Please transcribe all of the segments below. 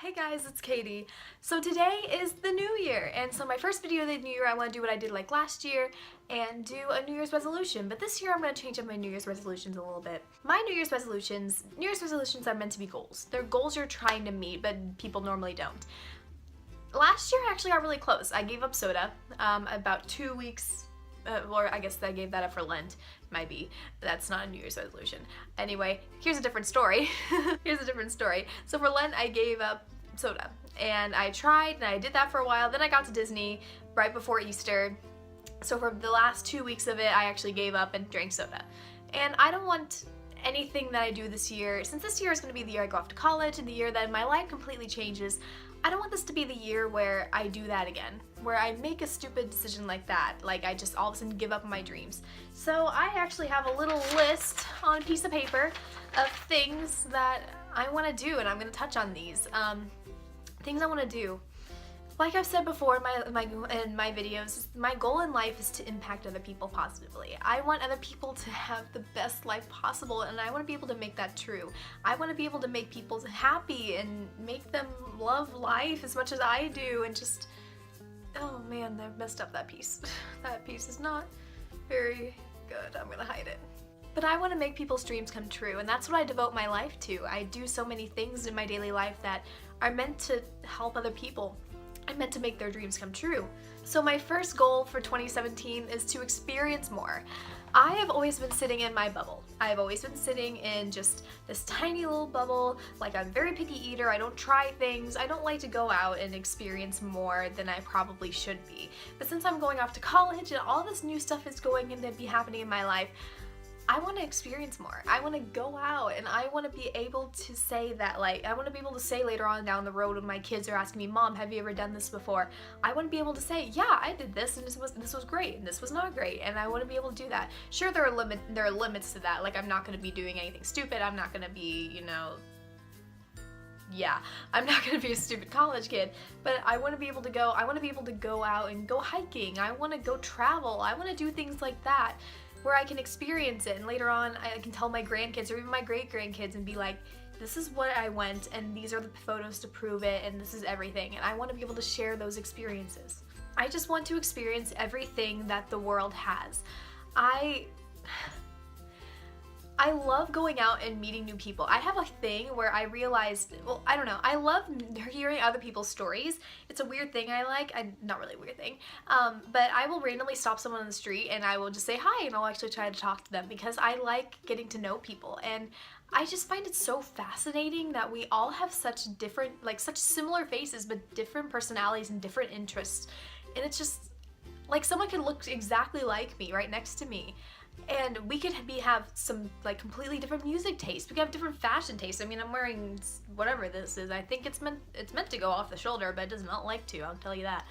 Hey guys, it's Katie. So today is the new year, and so my first video of the new year, I want to do what I did like last year and do a New Year's resolution. But this year I'm going to change up my New Year's resolutions a little bit. My New Year's resolutions are meant to be goals. They're goals you're trying to meet, but people normally don't. Last year I actually got really close. I gave up soda about 2 weeks, or I guess I gave that up for Lent. Might be. That's not a New Year's resolution. Anyway, here's a different story. So for Lent, I gave up soda. And I tried, and I did that for a while. Then I got to Disney right before Easter. So for the last 2 weeks of it, I actually gave up and drank soda. And I don't want anything that I do this year, since this year is going to be the year I go off to college and the year that my life completely changes, I don't want this to be the year where I do that again, where I make a stupid decision like that, like I just all of a sudden give up on my dreams. So I actually have a little list on a piece of paper of things that I want to do, and I'm going to touch on these. Things I want to do. Like I've said before in my videos, my goal in life is to impact other people positively. I want other people to have the best life possible, and I want to be able to make that true. I want to be able to make people happy and make them love life as much as I do, and just, oh man, I messed up that piece. That piece is not very good. I'm gonna hide it. But I want to make people's dreams come true, and that's what I devote my life to. I do so many things in my daily life that are meant to help other people. I'm meant to make their dreams come true. So my first goal for 2017 is to experience more. I have always been sitting in my bubble. I've always been sitting in just this tiny little bubble. Like, I'm a very picky eater. I don't try things. I don't like to go out and experience more than I probably should be. But since I'm going off to college and all this new stuff is going to be happening in my life, I want to experience more. I want to go out, and I want to be able to say that, like, I want to be able to say later on down the road when my kids are asking me, Mom, have you ever done this before? I want to be able to say, yeah, I did this, and this was great, and this was not great, and I want to be able to do that. Sure, there are limits to that. Like, I'm not going to be doing anything stupid. I'm not going to be, I'm not going to be a stupid college kid, but I want to be able to go. I want to be able to go out and go hiking. I want to go travel. I want to do things like that, where I can experience it, and later on I can tell my grandkids or even my great-grandkids and be like, this is what I went, and these are the photos to prove it, and this is everything, and I want to be able to share those experiences. I just want to experience everything that the world has. I love going out and meeting new people. I have a thing where I realized, well, I don't know, I love hearing other people's stories. It's a weird thing I like. Not really a weird thing, but I will randomly stop someone on the street and I will just say hi, and I'll actually try to talk to them because I like getting to know people. And I just find it so fascinating that we all have such different, like such similar faces, but different personalities and different interests. And it's just, like, someone could look exactly like me right next to me, and we could have some like completely different music tastes. We could have different fashion tastes. I mean, I'm wearing whatever this is. I think it's meant to go off the shoulder, but it does not like to, I'll tell you that.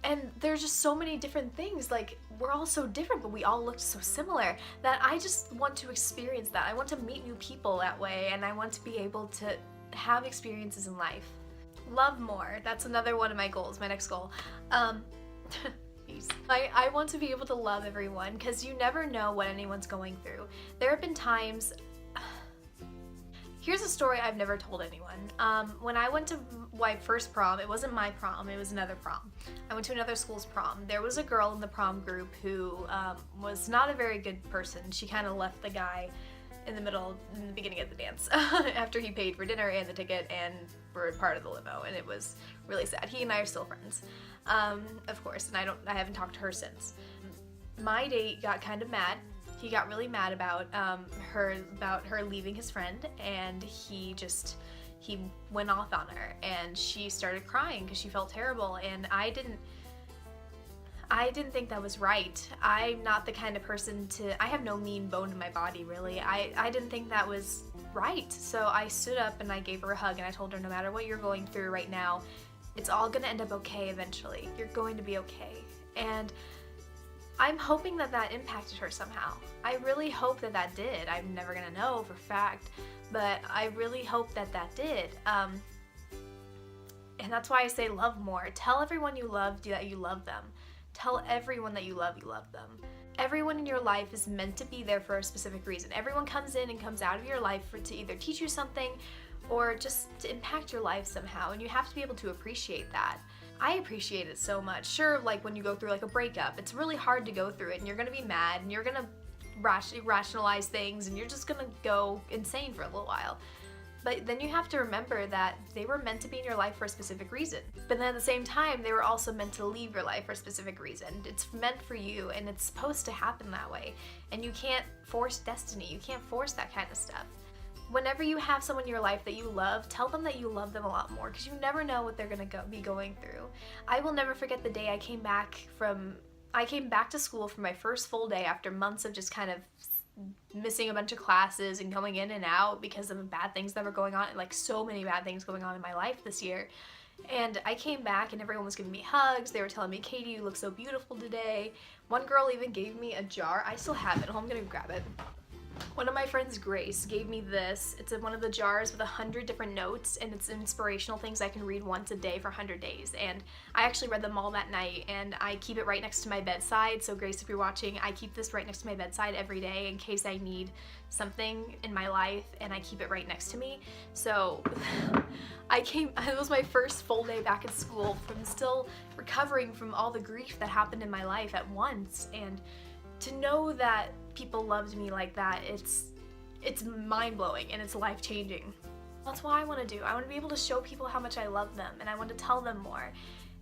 And there's just so many different things. Like, we're all so different, but we all look so similar, that I just want to experience that. I want to meet new people that way, and I want to be able to have experiences in life. Love more. That's another one of my goals, my next goal. I want to be able to love everyone, because you never know what anyone's going through. There have been times. Here's a story I've never told anyone. When I went to my first prom, it wasn't my prom, it was another prom. I went to another school's prom. There was a girl in the prom group who was not a very good person. She kind of left the guy in the beginning of the dance after he paid for dinner and the ticket and for part of the limo, and it was really sad. He and I are still friends, of course, and I haven't talked to her since. My date got kind of mad. He got really mad about her leaving his friend, and he went off on her, and she started crying because she felt terrible, and I didn't think that was right. I'm not the kind of person I have no mean bone in my body, really. I didn't think that was right. So I stood up and I gave her a hug, and I told her, no matter what you're going through right now, it's all gonna end up okay eventually. You're going to be okay. And I'm hoping that impacted her somehow. I really hope that did. I'm never gonna know for a fact, but I really hope that did. And that's why I say love more. Tell everyone you love that you love them. Tell everyone that you love them. Everyone in your life is meant to be there for a specific reason. Everyone comes in and comes out of your life to either teach you something or just to impact your life somehow, and you have to be able to appreciate that. I appreciate it so much. Sure, like when you go through like a breakup, it's really hard to go through it, and you're gonna be mad, and you're gonna rationalize things, and you're just gonna go insane for a little while. But then you have to remember that they were meant to be in your life for a specific reason. But then at the same time, they were also meant to leave your life for a specific reason. It's meant for you, and it's supposed to happen that way. And you can't force destiny. You can't force that kind of stuff. Whenever you have someone in your life that you love, tell them that you love them a lot more, because you never know what they're gonna be going through. I will never forget the day I came back to school for my first full day after months of just kind of missing a bunch of classes and going in and out because of bad things that were going on, like so many bad things going on in my life this year. And I came back and everyone was giving me hugs. They were telling me, Katie, you look so beautiful today. One girl even gave me a jar. I still have it. I'm gonna grab it. One of my friends, Grace, gave me this. It's in one of the jars with 100 different notes, and it's inspirational things I can read once a day for 100 days. And I actually read them all that night, and I keep it right next to my bedside. So Grace, if you're watching, I keep this right next to my bedside every day in case I need something in my life, and I keep it right next to me. So it was my first full day back at school from still recovering from all the grief that happened in my life at once, and to know that people loved me like that, it's mind-blowing and it's life-changing. That's what I want to do. I want to be able to show people how much I love them, and I want to tell them more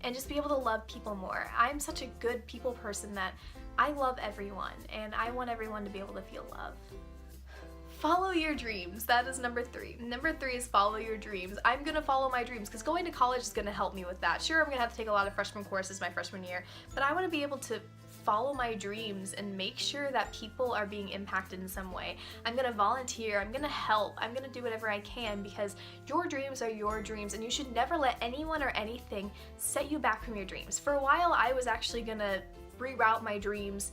and just be able to love people more. I'm such a good people person that I love everyone, and I want everyone to be able to feel love. Follow your dreams. That is number 3. Number 3 is follow your dreams. I'm gonna follow my dreams because going to college is gonna help me with that. Sure, I'm gonna have to take a lot of freshman courses my freshman year, but I want to be able to follow my dreams and make sure that people are being impacted in some way. I'm gonna volunteer, I'm gonna help, I'm gonna do whatever I can, because your dreams are your dreams, and you should never let anyone or anything set you back from your dreams. For a while, I was actually gonna reroute my dreams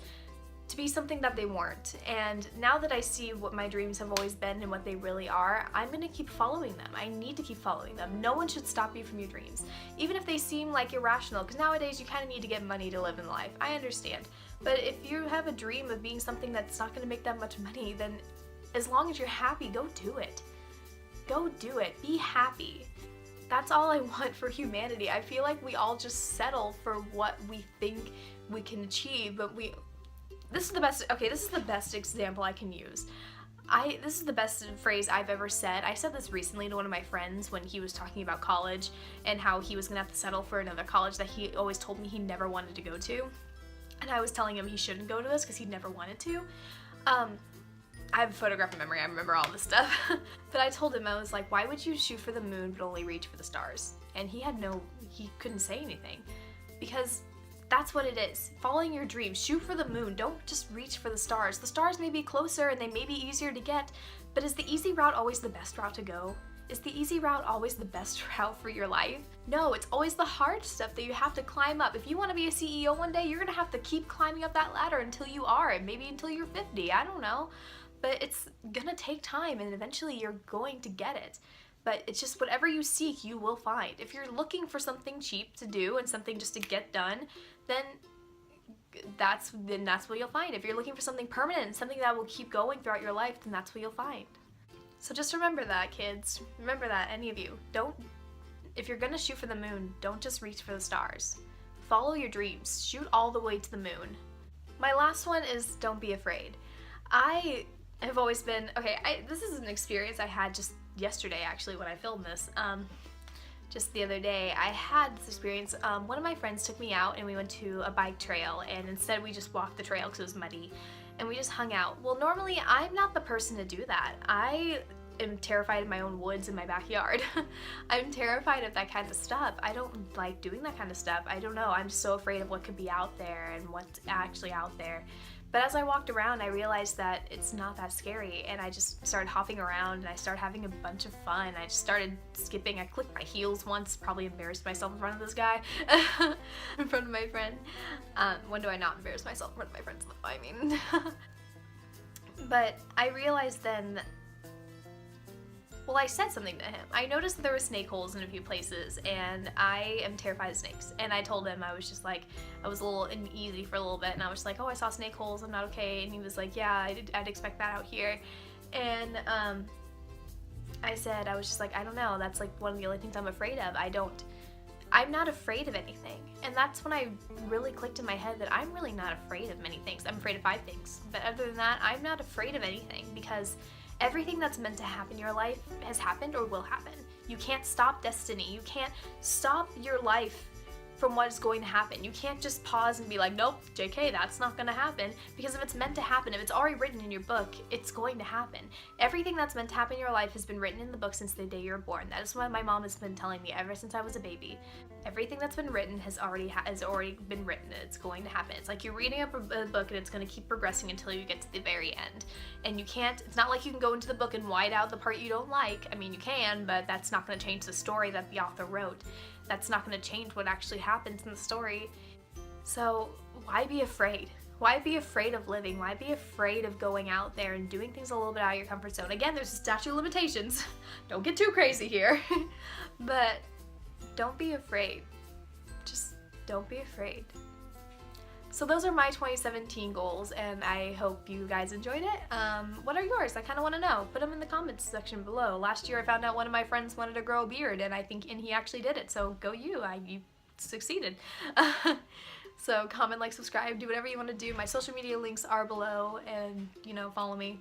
to be something that they weren't, and now that I see what my dreams have always been and what they really are, I'm gonna keep following them. I need to keep following them. No one should stop you from your dreams, even if they seem like irrational, because nowadays you kind of need to get money to live in life. I understand, but if you have a dream of being something that's not gonna make that much money, then as long as you're happy, go do it. Go do it. Be happy. That's all I want for humanity. I feel like we all just settle for what we think we can achieve, but this is the best example I can use. This is the best phrase I've ever said. I said this recently to one of my friends when he was talking about college and how he was gonna have to settle for another college that he always told me he never wanted to go to. And I was telling him he shouldn't go to this because he never wanted to. I have a photographic memory, I remember all this stuff. But I told him, I was like, why would you shoot for the moon but only reach for the stars? And he couldn't say anything. Because that's what it is. Following your dreams. Shoot for the moon. Don't just reach for the stars. The stars may be closer and they may be easier to get, but is the easy route always the best route to go? Is the easy route always the best route for your life? No, it's always the hard stuff that you have to climb up. If you want to be a CEO one day, you're going to have to keep climbing up that ladder until you are, and maybe until you're 50. I don't know. But it's going to take time, and eventually you're going to get it. But it's just whatever you seek, you will find. If you're looking for something cheap to do and something just to get done, then that's what you'll find. If you're looking for something permanent, something that will keep going throughout your life, then that's what you'll find. So just remember that, kids. Remember that, any of you. If you're gonna shoot for the moon, don't just reach for the stars. Follow your dreams. Shoot all the way to the moon. My last one is don't be afraid. I have always been, this is an experience I had just yesterday actually when I filmed this. Just the other day, I had this experience. One of my friends took me out and we went to a bike trail, and instead we just walked the trail because it was muddy, and we just hung out. Well, normally I'm not the person to do that. I am terrified of my own woods in my backyard. I'm terrified of that kind of stuff. I don't like doing that kind of stuff. I don't know. I'm so afraid of what could be out there and what's actually out there. But as I walked around, I realized that it's not that scary, and I just started hopping around, and I started having a bunch of fun. I just started skipping. I clicked my heels once, probably embarrassed myself in front of this guy, in front of my friend. When do I not embarrass myself in front of my friends? I mean. But I realized then, well, I said something to him. I noticed that there were snake holes in a few places, and I am terrified of snakes. And I told him, I was just like, I was a little uneasy for a little bit, and I was like, oh, I saw snake holes, I'm not okay. And he was like, yeah, I'd expect that out here. And I said, I was just like, I don't know, that's like one of the only things I'm afraid of. I'm not afraid of anything. And that's when I really clicked in my head that I'm really not afraid of many things. I'm afraid of 5 things. But other than that, I'm not afraid of anything, because everything that's meant to happen in your life has happened or will happen. You can't stop destiny. You can't stop your life from what is going to happen. You can't just pause and be like, nope, JK, that's not going to happen. Because if it's meant to happen, if it's already written in your book, it's going to happen. Everything that's meant to happen in your life has been written in the book since the day you were born. That is what my mom has been telling me ever since I was a baby. Everything that's been written has already been written. It's going to happen. It's like you're reading a book and it's going to keep progressing until you get to the very end. And you can't, it's not like you can go into the book and white out the part you don't like. I mean, you can, but that's not going to change the story that the author wrote. That's not going to change what actually happens in the story. So why be afraid? Why be afraid of living? Why be afraid of going out there and doing things a little bit out of your comfort zone? Again, there's a statute of limitations. Don't get too crazy here. But don't be afraid. Just don't be afraid. So those are my 2017 goals, and I hope you guys enjoyed it. What are yours? I kind of want to know. Put them in the comments section below. Last year I found out one of my friends wanted to grow a beard, and he actually did it. So go you. You succeeded. So comment, like, subscribe, do whatever you want to do. My social media links are below, and follow me.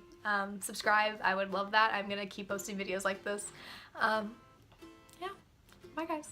Subscribe. I would love that. I'm gonna keep posting videos like this. Yeah. Bye guys.